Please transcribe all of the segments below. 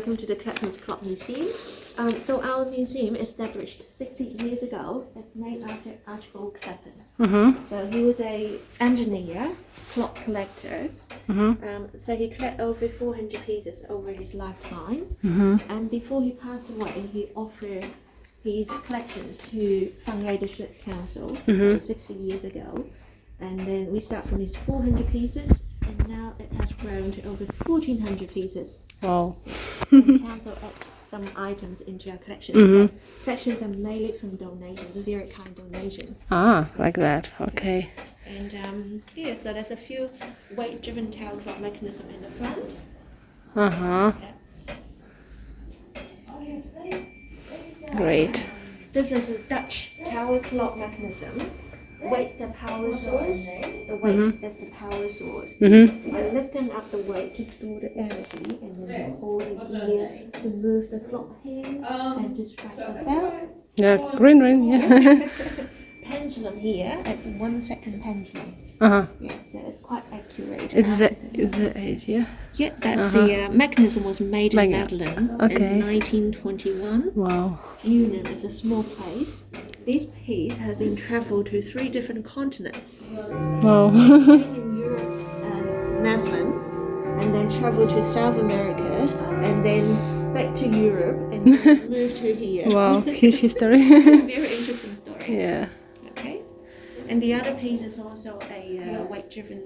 welcome to the Claphams Clock Museum. So our museum established 60 years ago. It's named after Archibald Clapham. So he was a engineer, clock collector. So he collected over 400 pieces over his lifetime. And before he passed away, he offered his collections to Fangarae District Council 60 years ago. And then we start from these 400 pieces, and now it has grown to over 1,400 pieces. Wow. And the council adds some items into our collections. Collections are mainly from donations, very kind donations. Ah, like that. Okay. And yeah, so there's a few weight-driven tower clock mechanism in the front. Great. This is a Dutch tower clock mechanism. Weight's the power source. The weight is the power source. By lifting up the weight to store the energy, and then hold the gear to move the clock hands and to strike the bell. Yeah, green ring. Yeah. Pendulum here, it's 1 second pendulum. Yeah, so it's quite accurate. It's the age, yeah. Yeah, that's the mechanism was made in Netherlands in 1921. Wow. Union is a small place. This piece has been traveled to 3 different continents. Wow. Made in Europe and Netherlands, and then traveled to South America, and then back to Europe, and then moved to here. Wow, huge history. Very interesting story. Yeah. Okay. And the other piece is also a weight-driven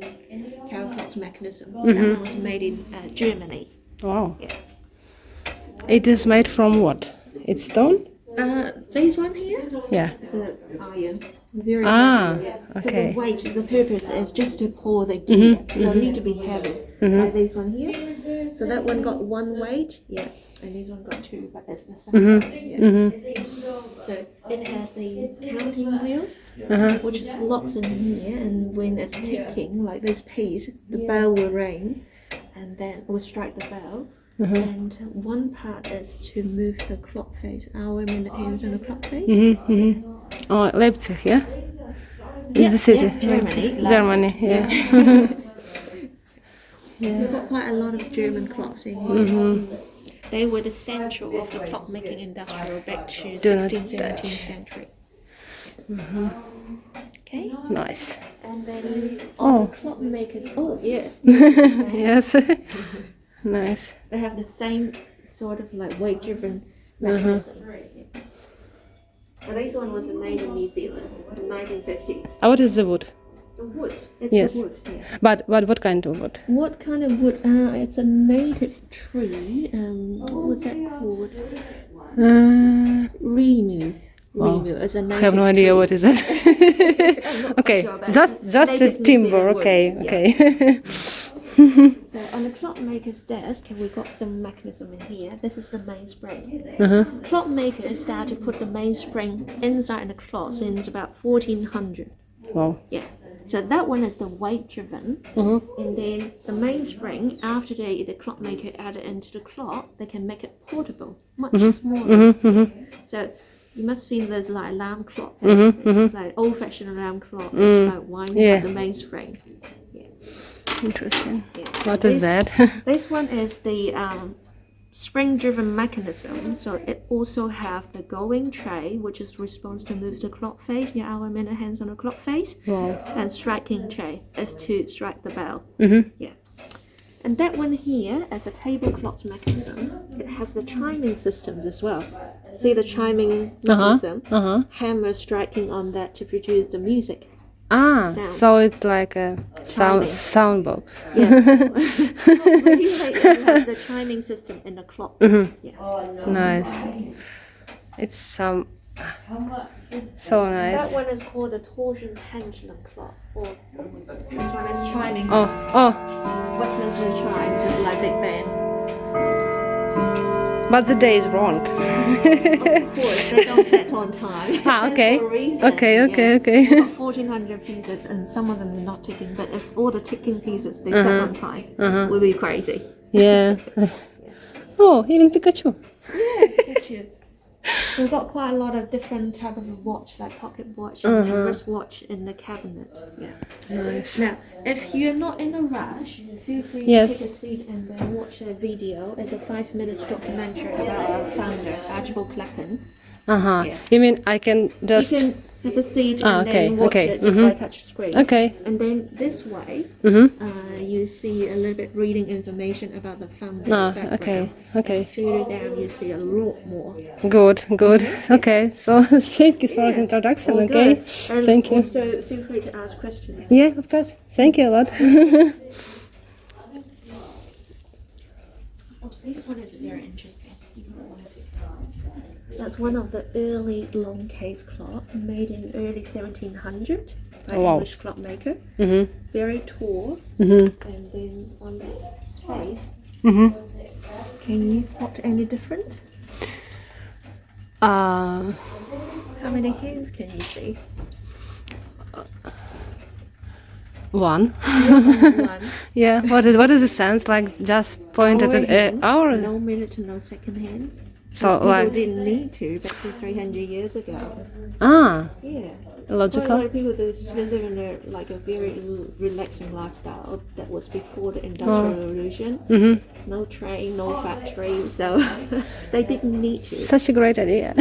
tower clock mechanism. That one was made in Germany. Wow. Yeah. It is made from what? It's stone? This one here? Yeah. The iron. Very Ah, heavy. okay. So the weight, the purpose is just to pull the gear. So it need to be heavy. Like this one here. So that one got 1 weight. Yeah. And this one got 2, but it's the same. Yeah. So it has the counting wheel, which is locks in here, and when it's ticking, like this piece, the bell will ring, and then will strike the bell. And one part is to move the clock face, hour, minute, hands, and the clock face. Oh, Leipzig, yeah? It's the city. Yeah, Germany. Germany, yeah. We've got quite a lot of German clocks in here. They were the central of the clockmaking industry back to 16th, 17th century. Okay. Nice. And then all the clockmakers, Yes. Nice. they have the same sort of like weight-driven mechanism. And this one was made in New Zealand in the 1950s. What is the wood? The wood. It's Yes. the wood. Yeah. But what kind of wood? What kind of wood? It's a native tree. What was that called? Remu. Remu is a native I have no idea tree. what is it. I'm not Okay, quite sure, but just it's a native New timber. Zealand wood. Okay, Yeah. okay. So on the clockmaker's desk, we got some mechanism in here. This is the mainspring. Clockmakers started to put the mainspring inside the clock since about 1400. Wow. Yeah. So that one is the weight driven, and then the mainspring. After the clockmaker added into the clock, they can make it portable, much smaller. So you must see there's like alarm clock. It's like old-fashioned alarm clock. It's like winding by the mainspring. Interesting. Yeah. What is that? This one is the spring-driven mechanism. So it also have the going tray, which is responsible to move the clock face, your hour, minute, hands on the clock face. Wow. And striking tray is to strike the bell. Yeah. And that one here is a table clock mechanism. It has the chiming systems as well. See the chiming mechanism? Hammer striking on that to produce the music. Sound. So it's like a sound box. Yeah. Really like it has the chiming system in the clock. Yeah. Nice. It's so nice. That one is called the torsion pendulum clock. Or this one is chiming. Oh. Westminster chime, just like Big Ben. But the day is wrong. Of course, they don't set on time. Okay. For a reason. Okay. We've got 1,400 pieces, and some of them are not ticking. But if all the ticking pieces they set on time, we'll be crazy. Yeah. Oh, even Pikachu. Yeah, picture. So we've got quite a lot of different type of watch, like pocket watch and wristwatch in the cabinet. Yeah. Nice. Now, if you're not in a rush, feel free Yes. to take a seat and then watch a video. It's a 5 minute documentary about our founder, Archibald Claphams. Yeah. You mean I can You just... can have a seat Ah, and okay, then watch okay, it just by touch screen. Okay. And then this way, you see a little bit reading information about the founder's background. Okay. Further down, you see a lot more. Good. Okay, so thank you for the introduction, All okay? good. And Thank you. also, feel free to ask questions. Yeah, of course. Thank you a lot. Oh, this one is very interesting. That's one of the early long case clock made in early 1700 by English clockmaker. Very tall, and then on the case, can you spot any different? How many hands can you see? One. One. Yeah. What is the sense? Like just pointed at hand, hour? No minute, no second hands. So People like didn't need to back to 300 years ago. Yeah. Quite a logical. lot of people live in a very relaxing lifestyle that was before the Industrial Revolution. No train, no factory, so they didn't need to. Such a great idea.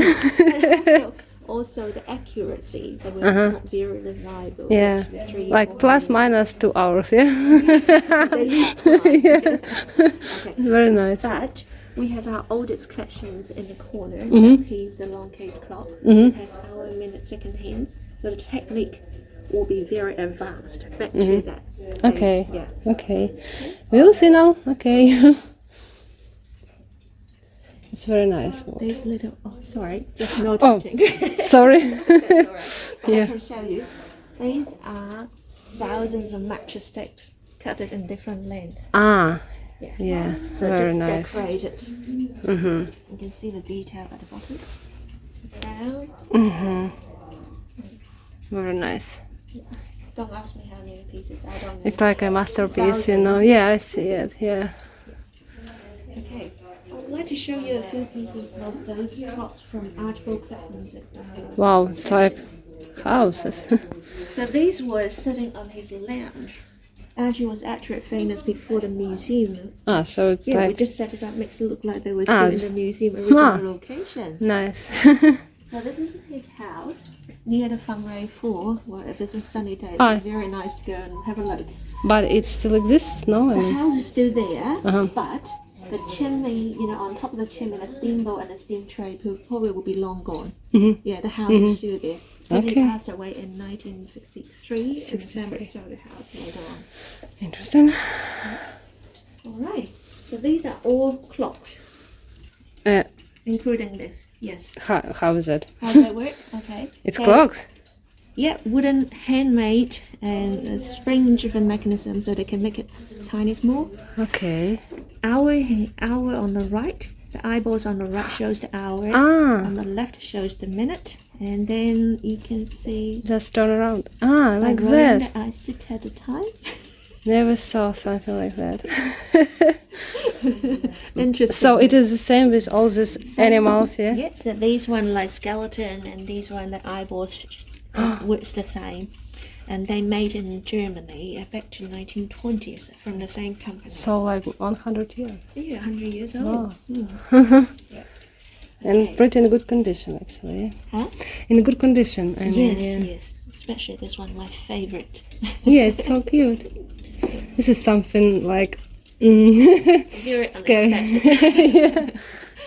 Also the accuracy, they were not very reliable. Yeah. 3, Like 4 plus minutes. minus 2 hours. Yeah. They lose time. Okay. Very nice. But we have our oldest collections in the corner. That piece, the long case clock. It has hour, minute, second hands. So the technique will be very advanced. Back to that. Okay. Yeah. Okay. We'll see now. Okay. It's very nice. These little. Oh, sorry. Just no touching. Sorry. That's all right. Yeah. I can show you. These are thousands of mattress sticks cut in different lengths. Yeah. So Very just nice. decorated. You can see the detail at the bottom. Down. Very nice. Don't ask me how many pieces. I don't know. It's like a masterpiece, you know. Yeah, I see it. Yeah. Okay. I'd like to show you a few pieces of those clocks from Archibald Claphams. Wow, it's like houses. So these were sitting on his lounge. Archie was actually famous before the museum. So it's Yeah, we like just set it up, makes it look like they were still in the museum original location. nice. So this is his house near the Whangarei 4, where if it's a sunny day, it's very nice to go and have a look. But it still exists, no? I The mean, house is still there, but the chimney, on top of the chimney, the steamboat and the steam tray probably will be long gone. Yeah, the house is still there. Because he passed away in 1963, and family sold the house later on. interesting. Alright, so these are all clocks, including this. Yes. How is it? How does that work? Okay. It's So, clocks. Yeah, wooden, handmade, and a spring-driven mechanism so they can make it tiny small. Okay. Hour on the right. The eyeballs on the right shows the hour. On the left shows the minute. And then you can see Just turn around. Like rolling that. the eyes to tell the time. Never saw something like that. Interesting. So it is the same with all these animals, yeah? Yeah, so these one like skeleton and these one the eyeballs works the same. And they made in Germany back to 1920s from the same company. So like 100 years. Yeah, 100 years old. Yeah. And pretty in good condition, actually. Huh? In good condition. I mean, Yes, yeah. yes. Especially this one, my favorite. Yeah, it's so cute. This is something like Very scary. unexpected.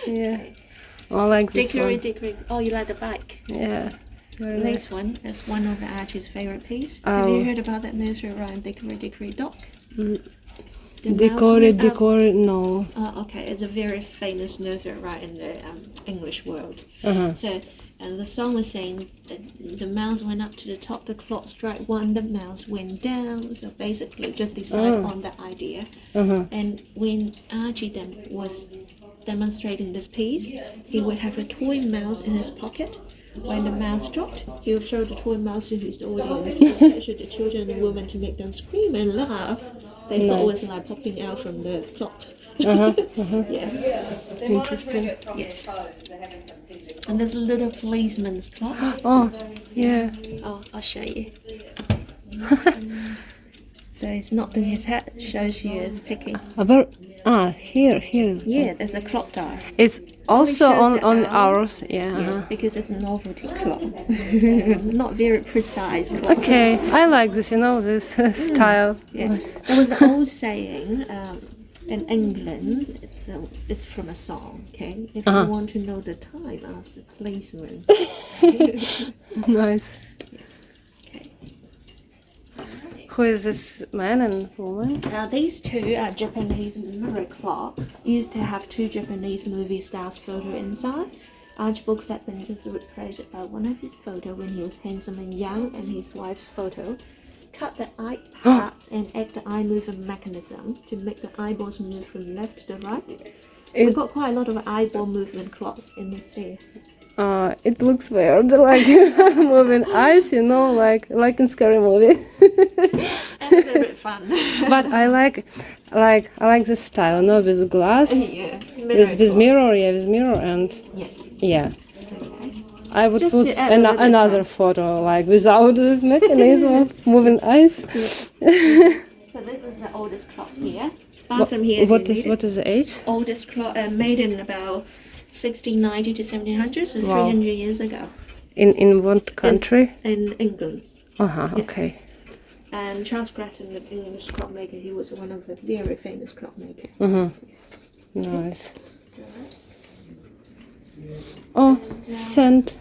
Yeah. I like this Dickory, one. dickory. Oh, you like the bike? Yeah. Very nice. This one is one of the Archie's favorite piece. Have you heard about that nursery rhyme, Dickory, dickory, dock? Decore, no. Okay, it's a very famous nursery rhyme in the English world. So, and the song was saying that the mouse went up to the top, the clock struck one, the mouse went down. So basically, just decide on the idea. And when Archie then was demonstrating this piece, he would have a toy mouse in his pocket. When the mouse dropped, he would throw the toy mouse to his audience, especially the children and women, to make them scream and laugh. They thought it was like popping out from the clock. Yeah. Interesting. Yes. And there's a little policeman's clock. Oh, yeah. Oh, I'll show you. So he's nodding his head, shows you it's ticking. Here. Yeah, there's a clock dial. It's also shows on the hours. Yeah. Yeah, because it's a novelty clock. Not very precise clock. Okay, I like this. This style. Yeah. There was an old saying in England. It's from a song. Okay, if you want to know the time, ask the policeman. Nice. Okay. Who is this man and woman? These two are Japanese mirror clock. Used to have two Japanese movie stars photo inside. Archibald Claphams is replaced by one of his photo when he was handsome and young, and his wife's photo. Cut the eye parts and add the eye movement mechanism to make the eyeballs move from left to right. We've got quite a lot of eyeball movement clock in there. It looks weird, like moving eyes, like in scary movies. And a little bit fun. But I like this style, with glass, Yeah. with mirror, with mirror, and Yeah. okay. I would Just put to add a little bit another photo, like without this mechanism of moving eyes. So this is the oldest clock here. From here. What is the age? Oldest clock made in about 1690 to 1700, so Wow. 300 years ago. In what country? In England. Okay. And Charles Grattan, the English clockmaker, he was one of the very famous clockmakers. Nice. Oh, sand.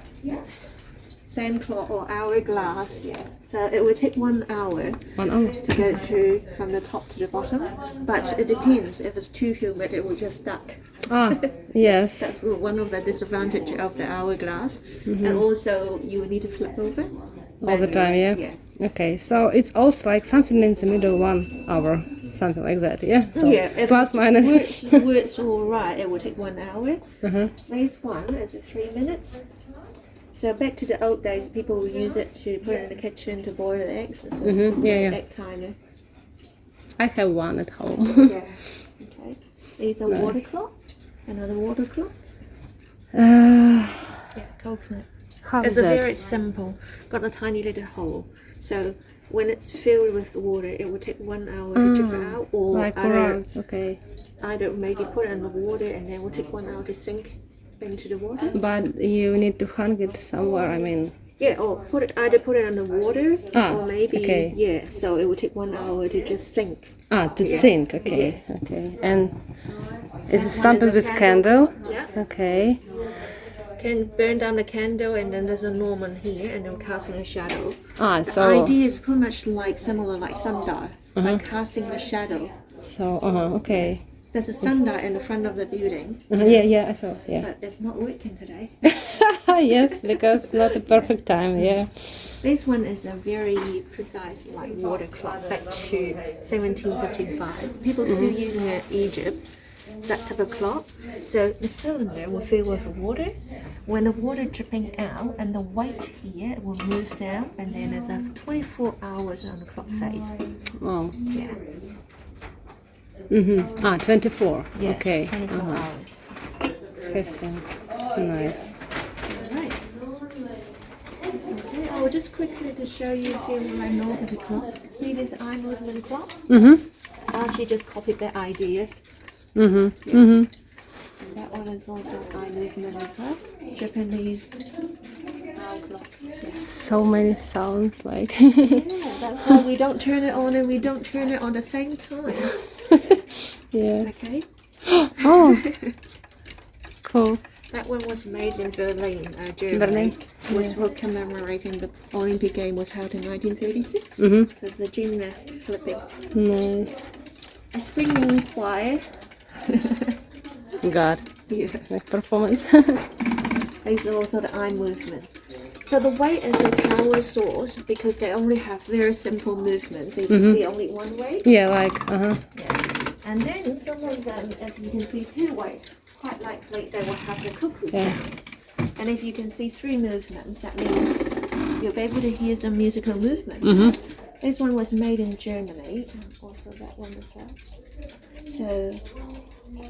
Sand clock or hourglass, yeah. So it would take 1 hour 1 hour. to go through from the top to the bottom. But it depends. If it's too humid, it will just stuck. Yes. That's one of the disadvantages of the hourglass. And also, you will need to flip over. All the time, yeah? Yeah. Okay, so it's also like something in the middle, 1 hour, something like that, yeah? So If plus, minus. works all right, it will take 1 hour. This one is 3 minutes. So back to the old days, people would use it to put in the kitchen to boil the eggs. Yeah. Egg timer. I have one at home. Yeah. Okay. These are water clock. Another water clock. Yeah, Coconut. how It's is a that? very simple. Got a tiny little hole. So when it's filled with water, it will take 1 hour to drip it out, or Like around, okay. either maybe put it in the water and then it will take 1 hour to sink into the water. But you need to hang it somewhere, Yeah, or either put it in the water, or maybe okay. So it will take 1 hour to just sink. To sink, okay. And is it something with candle? Yeah. Okay. Can burn down the candle, and then there's a Norman here, and then casting a shadow. The So idea is pretty much similar like sundial, like casting a shadow. Okay. There's a sundial in the front of the building. Yeah, I saw, yeah. But it's not working today. Yes, because not the perfect time, yeah. This one is a very precise water clock back to 1755. People still using it in Egypt, that type of clock. So the cylinder will fill with water. When the water dripping out, and the weight here will move down, and then there's a 24 hours on the clock face. Oh. Yeah. 24. Yes, Okay. 24 hours. Makes sense. Nice. Alright. Okay, I'll just quickly to show you a few what I know of the clock. See this eye movement clock? I actually just copied that idea. And that one is also eye movement as well. Japanese eye clock. So many sounds, like. Yeah, that's why we don't turn it on and we don't turn it on the same time. Yeah. Okay? Oh. Cool. That one was made in Berlin, Germany. Berlin? Was for commemorating the Olympic game was held in 1936. So it's a gymnast flipping. Nice. A singing choir. God. Yeah. Like performance. These are also the eye movement. So the weight is a power source because they only have very simple movements. So you can see only one weight. Yeah, like, Yeah. And then some of them, if you can see two weights, quite likely they will have the cuckoo sound. And if you can see 3 movements, that means you'll be able to hear some musical movement. This one was made in Germany, and also that one as well. So Feel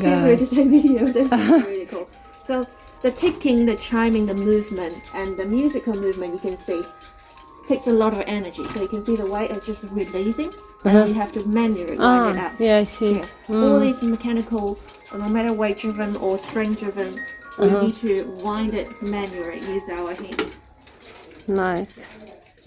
free to take video. This is really cool. So the ticking, the chiming, the movement, and the musical movement you can see takes a lot of energy. So you can see the way it's just releasing, and you have to manually wind it up. Yeah, I see. All these mechanical, no matter weight driven or string driven, we need to wind it manually. Use our hands. Nice.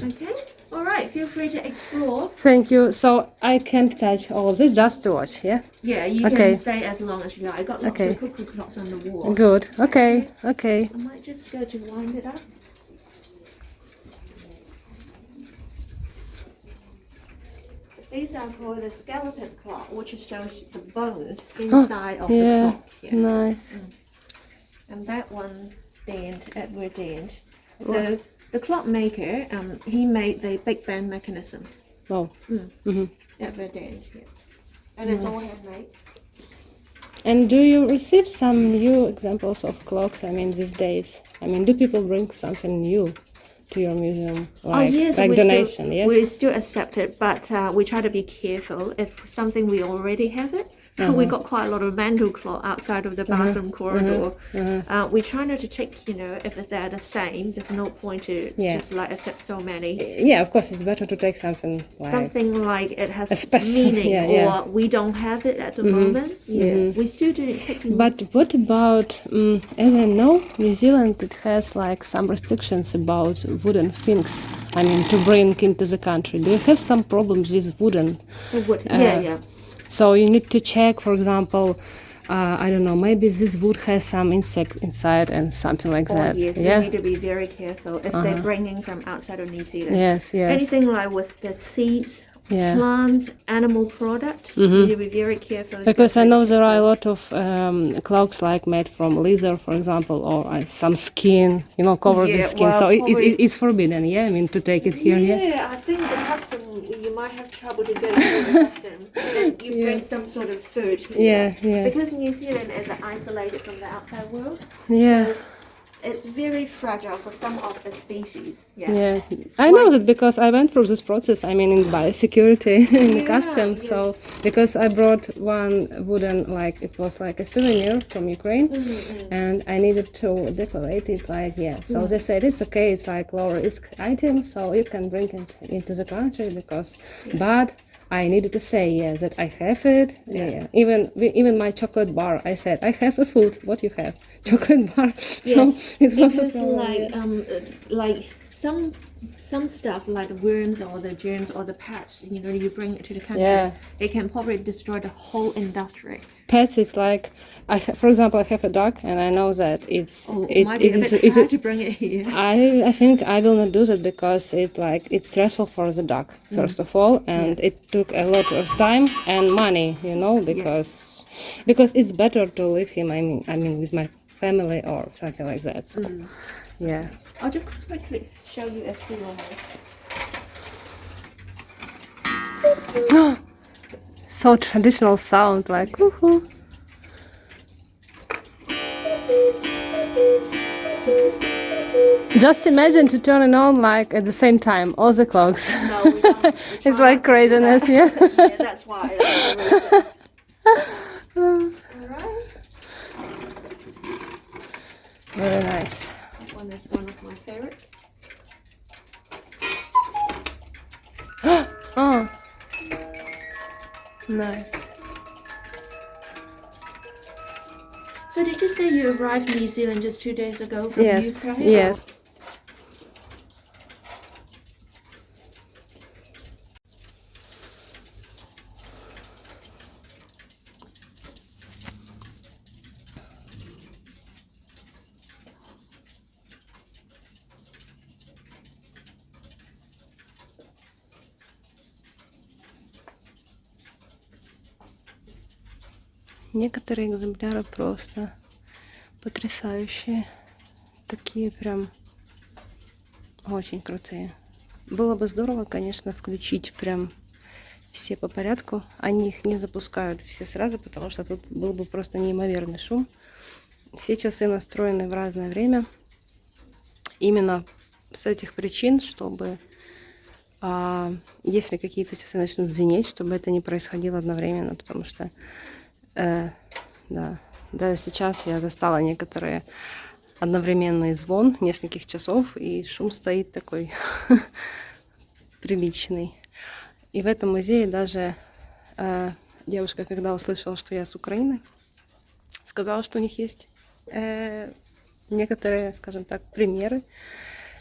Okay. All right. Feel free to explore. Thank you. So I can't touch all of this, just to watch, yeah? Yeah, you Okay. can stay as long as you like. I got lots of cuckoo clocks on the wall. Good. Okay. Okay. I might just go to wind it up. These are called the skeleton clock, which shows the bones inside of the clock. Yeah. Nice. And that one, Edward Dent. So the clockmaker, he made the Big Bang mechanism. Oh. Edward Dent, yeah. And it's all handmade. And do you receive some new examples of clocks? I mean, these days. I mean, do people bring something new to your museum, like, like donation? Yeah. We still accept it, but we try to be careful. If something we already have it, we got quite a lot of mantle clock outside of the bathroom corridor. We try not to take, if they're the same. There's no point to just like accept so many. Yeah, of course, it's better to take something like it has a special meaning, or we don't have it at the moment. Yeah, we still do it. But what about, as I know, New Zealand, it has like some restrictions about wooden things. I mean, to bring into the country. Do you have some problems with wooden? Wood. Yeah. So you need to check, for example, I don't know, maybe this wood has some insect inside and something like that. Yes, yeah? You need to be very careful if they're bringing from outside of New Zealand. Yes. Anything like with the seeds, plant, animal product, you need to be very careful. Because I know there are a lot of clocks like made from leather, for example, or some skin, covered in skin. Well, so it's forbidden, I mean, to take it here. Yeah, I think the custom, you might have trouble to go through the custom. Then you bring some sort of food. Yeah. Because New Zealand is isolated from the outside world. Yeah. So it's very fragile for some of the species. Yeah. I know that because I went through this process. I mean, in biosecurity, in customs. Yes. So because I brought one wooden, like it was like a souvenir from Ukraine, and I needed to decorate it. So they said it's okay. It's like low risk item, so you can bring it into the country but I needed to say that I have it. Even my chocolate bar. I said I have a food. What you have? Chocolate bar. Yes, so it was because a like some stuff like the worms or the germs or the pets, you bring it to the country, they can probably destroy the whole industry. Pets is like, for example, I have a dog, and I know that it might be a bit hard to bring it here. I think I will not do that because it's stressful for the dog first of all, and it took a lot of time and money, because it's better to leave him. I mean, with my family or something like that. So, yeah. I'll just quickly show you a few more. So traditional sound, like woohoo. Just imagine to turn it on like at the same time, all the clocks. No, we don't. It's like craziness, yeah. Yeah, that's why. Alright. Very nice. That one is one of my favorites. Oh, nice. So did you say you arrived in New Zealand just 2 days ago from Ukraine? Yes. Некоторые экземпляры просто потрясающие. Такие прям очень крутые. Было бы здорово, конечно, включить прям все по порядку. Они их не запускают все сразу, потому что тут был бы просто неимоверный шум. Все часы настроены в разное время. Именно с этих причин, чтобы если какие-то часы начнут звенеть, чтобы это не происходило одновременно, потому что, да, даже сейчас я застала некоторые одновременный звон нескольких часов, и шум стоит такой приличный. И в этом музее даже девушка, когда услышала, что я с Украины, сказала, что у них есть некоторые, скажем так, примеры,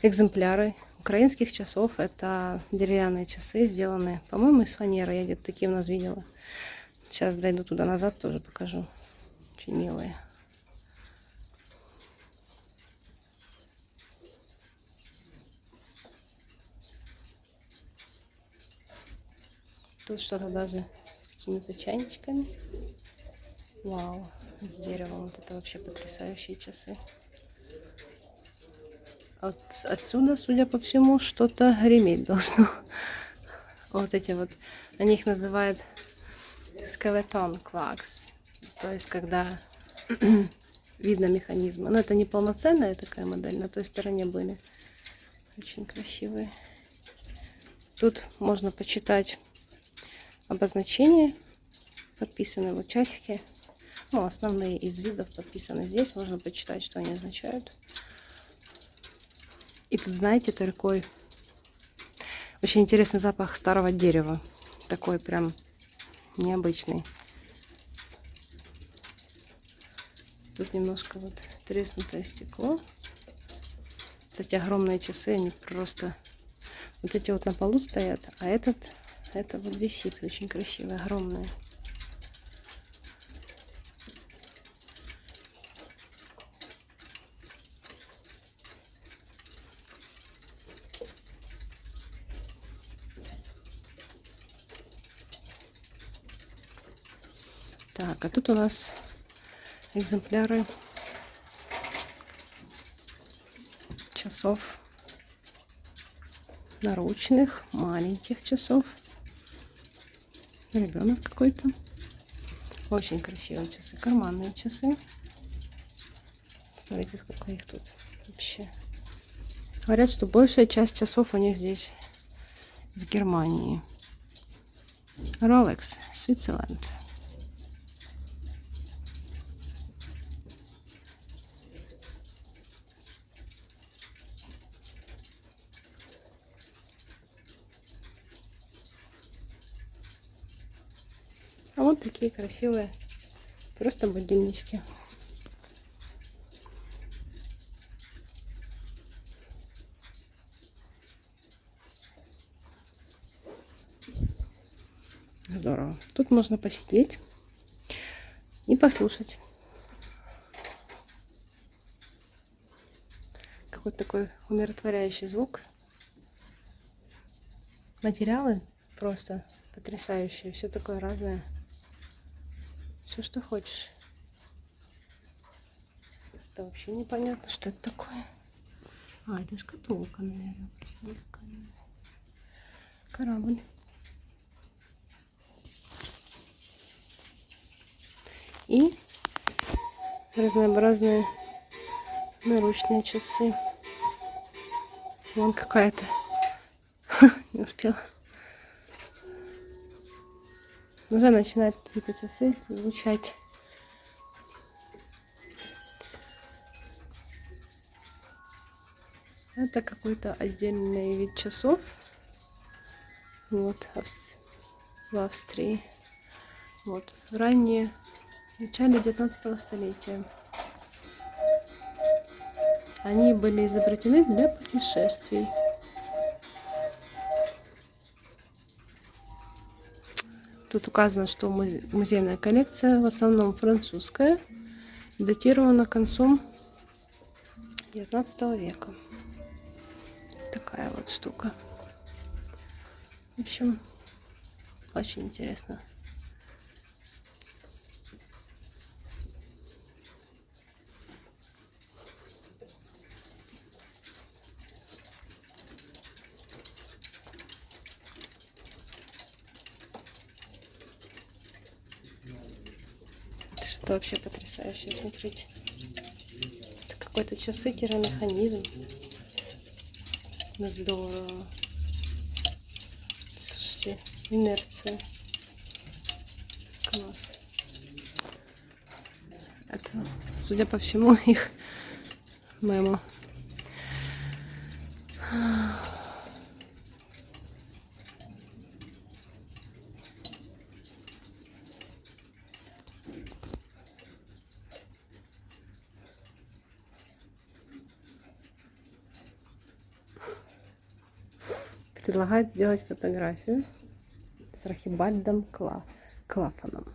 экземпляры украинских часов. Это деревянные часы, сделанные, по-моему, из фанеры. Я где-то такие у нас видела. Сейчас дойду туда назад, тоже покажу. Очень милые. Тут что-то даже с какими-то чайничками. Вау, с деревом. Вот это вообще потрясающие часы. Отсюда, судя по всему, что-то греметь должно. Вот эти вот, они их называют skeleton clocks. То есть, когда видно механизмы. Но это не полноценная такая модель, на той стороне были. Очень красивые. Тут можно почитать обозначения. Подписаны вот часики. Ну, основные из видов подписаны здесь. Можно почитать, что они означают. И тут, знаете, такой очень интересный запах старого дерева. Такой прям необычный. Тут немножко вот треснутое стекло. Вот эти огромные часы, они просто... Вот эти вот на полу стоят, а это вот висит. Очень красивые, огромные. Так, а тут у нас экземпляры часов наручных, маленьких часов. Ребенок какой-то. Очень красивые часы, карманные часы. Смотрите, сколько их тут вообще. Говорят, что большая часть часов у них здесь из Германии. Rolex, Switzerland. А вот такие красивые, просто будильнички. Здорово. Тут можно посидеть и послушать. Какой-то такой умиротворяющий звук. Материалы просто потрясающие. Все такое разное. Все, что хочешь. Это вообще непонятно, что это такое. А, это шкатулка, наверное. Просто вот такая. Корабль. И разнообразные наручные часы. Вон какая-то. Не успела. Уже начинают какие-то часы звучать. Это какой-то отдельный вид часов. Вот, в Австрии. Вот, ранние, в начале 19 столетия. Они были изобретены для путешествий. Тут указано, что музейная коллекция в основном французская, датирована концом 19 века. Такая вот штука. В общем, очень интересно. Это вообще потрясающе, смотрите. Это какой-то часы-механизм. Здорово. открытки, инерция. Класс. Это, судя по всему, их мемо. Предлагает сделать фотографию с Архибальдом Клафаном.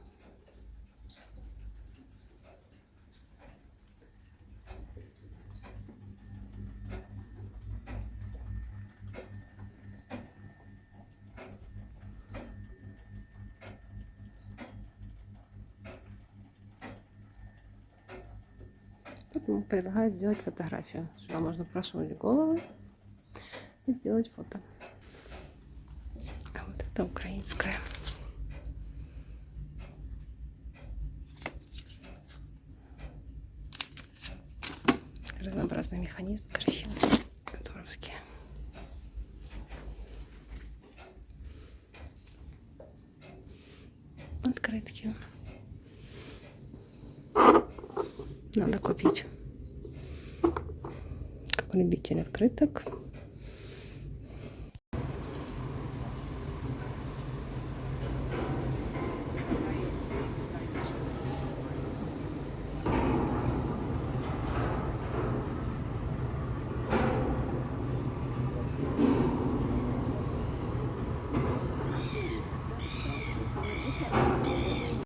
Тут предлагает сделать фотографию. Сюда можно просунуть голову и сделать фото. А вот это украинская. Разнообразный механизм, красивый, здоровский. Открытки. Надо купить. Как любитель открыток.